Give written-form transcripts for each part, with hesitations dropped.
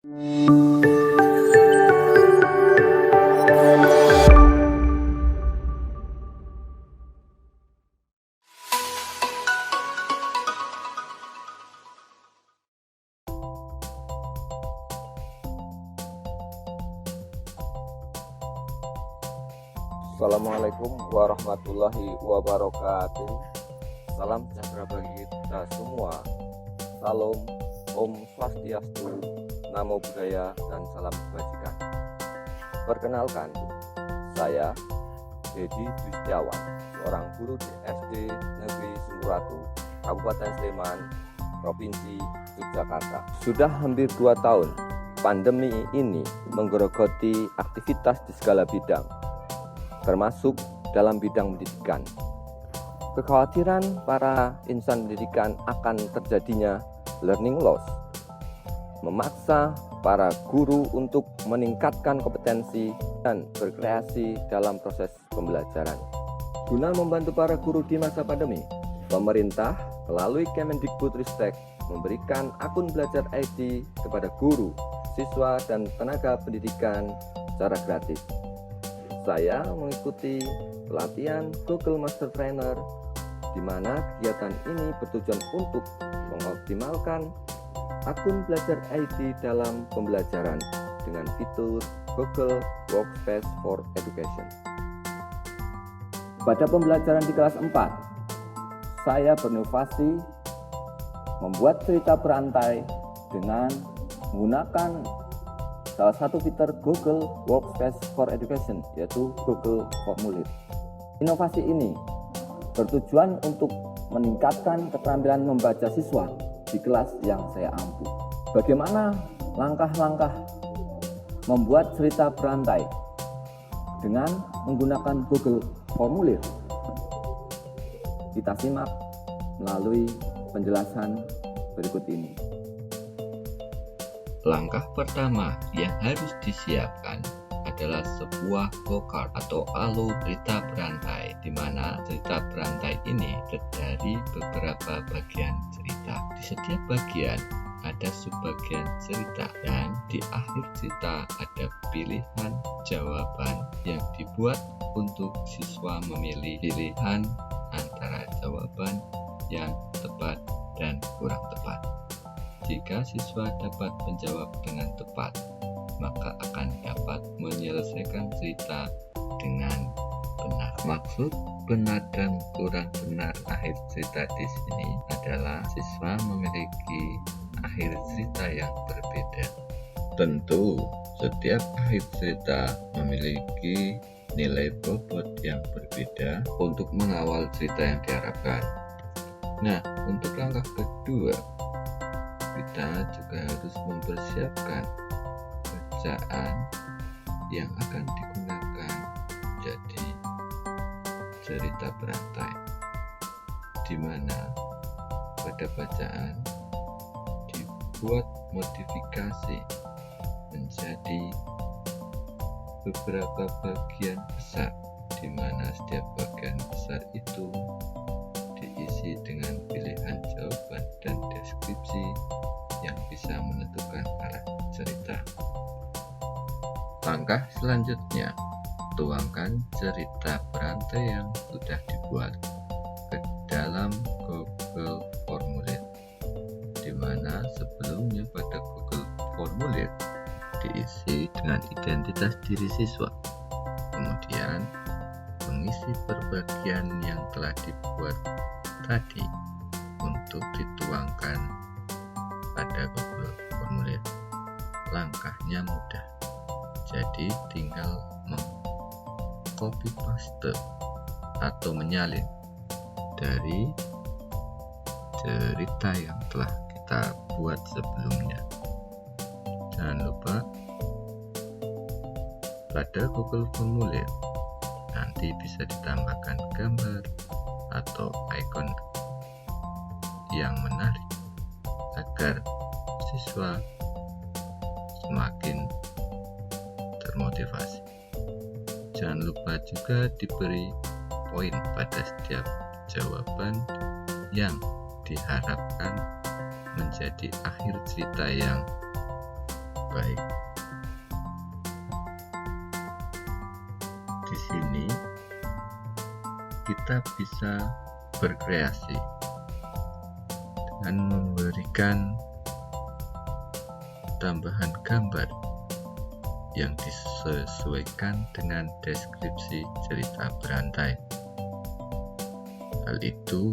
Assalamualaikum warahmatullahi wabarakatuh. Salam sejahtera bagi kita semua. Salam, Om Swastiastu, Namo Buddhaya, dan salam kebajikan. Perkenalkan, saya Dedi Dustiawan, seorang guru di SD Negeri Sumberatu, Kabupaten Sleman, Provinsi Yogyakarta. Sudah hampir 2 tahun, pandemi ini menggerogoti aktivitas di segala bidang, termasuk dalam bidang pendidikan. Kekhawatiran para insan pendidikan akan terjadinya learning loss memaksa para guru untuk meningkatkan kompetensi dan berkreasi dalam proses pembelajaran. Guna membantu para guru di masa pandemi, pemerintah melalui Kemendikbudristek memberikan akun belajar ID kepada guru, siswa, dan tenaga pendidikan secara gratis. Saya mengikuti pelatihan Google Master Trainer, di mana kegiatan ini bertujuan untuk mengoptimalkan akun belajar ID dalam pembelajaran dengan fitur Google Workspace for Education. Pada pembelajaran di kelas 4, saya berinovasi membuat cerita berantai dengan menggunakan salah satu fitur Google Workspace for Education, yaitu Google Formulir. Inovasi ini bertujuan untuk meningkatkan keterampilan membaca siswa di kelas yang saya ampu. Bagaimana langkah-langkah membuat cerita berantai dengan menggunakan Google Formulir? Kita simak melalui penjelasan berikut ini. Langkah pertama yang harus disiapkan adalah sebuah go-card atau alur cerita berantai, di mana cerita berantai ini terdiri beberapa bagian cerita. Di setiap bagian ada subbagian cerita, dan di akhir cerita ada pilihan jawaban yang dibuat untuk siswa memilih pilihan antara jawaban yang tepat dan kurang tepat. Jika siswa dapat menjawab dengan tepat, maka akan dapat menyelesaikan cerita dengan benar. Maksud benar dan kurang benar akhir cerita di sini adalah siswa memiliki akhir cerita yang berbeda. Tentu, setiap akhir cerita memiliki nilai bobot yang berbeda untuk mengawal cerita yang diharapkan. Nah, untuk langkah kedua, kita juga harus mempersiapkan bacaan yang akan digunakan jadi cerita berantai, di mana pada bacaan dibuat modifikasi menjadi beberapa bagian besar, di mana setiap bagian besar itu diisi dengan pilihan jawaban dan deskripsi yang bisa menentukan arah cerita. Langkah selanjutnya, tuangkan cerita berantai yang sudah dibuat ke dalam Google Formulir, di mana sebelumnya pada Google Formulir diisi dengan identitas diri siswa, kemudian mengisi perbagian yang telah dibuat tadi untuk dituangkan pada Google Formulir. Langkahnya mudah, jadi tinggal copy paste atau menyalin dari cerita yang telah kita buat sebelumnya. Jangan lupa pada Google Formulir nanti bisa ditambahkan gambar atau ikon yang menarik agar siswa semakin termotivasi. Jangan lupa juga diberi poin pada setiap jawaban yang diharapkan menjadi akhir cerita yang baik. Di sini kita bisa berkreasi dengan memberikan tambahan gambar yang disesuaikan dengan deskripsi cerita berantai. Hal itu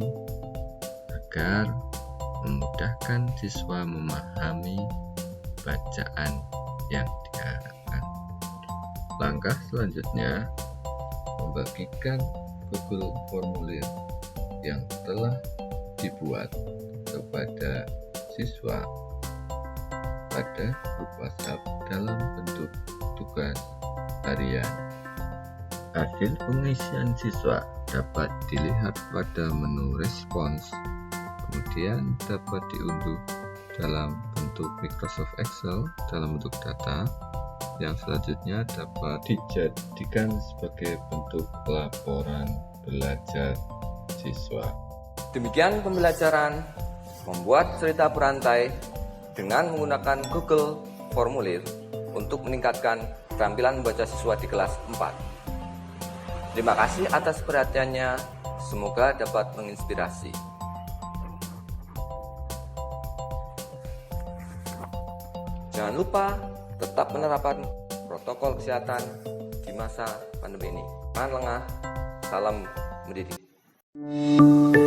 agar memudahkan siswa memahami bacaan yang diharapkan. Langkah selanjutnya, membagikan Google Formulir yang telah dibuat kepada siswa pada grup WhatsApp dalam bentuk tugas harian. Hasil pengisian siswa dapat dilihat pada menu respons, kemudian dapat diunduh dalam bentuk Microsoft Excel dalam bentuk data, yang selanjutnya dapat dijadikan sebagai bentuk laporan belajar siswa. Demikian pembelajaran membuat cerita berantai dengan menggunakan Google Formulir untuk meningkatkan keterampilan membaca siswa di kelas 4. Terima kasih atas perhatiannya, semoga dapat menginspirasi. Jangan lupa tetap menerapkan protokol kesehatan di masa pandemi ini. Jangan lengah, salam mendidik.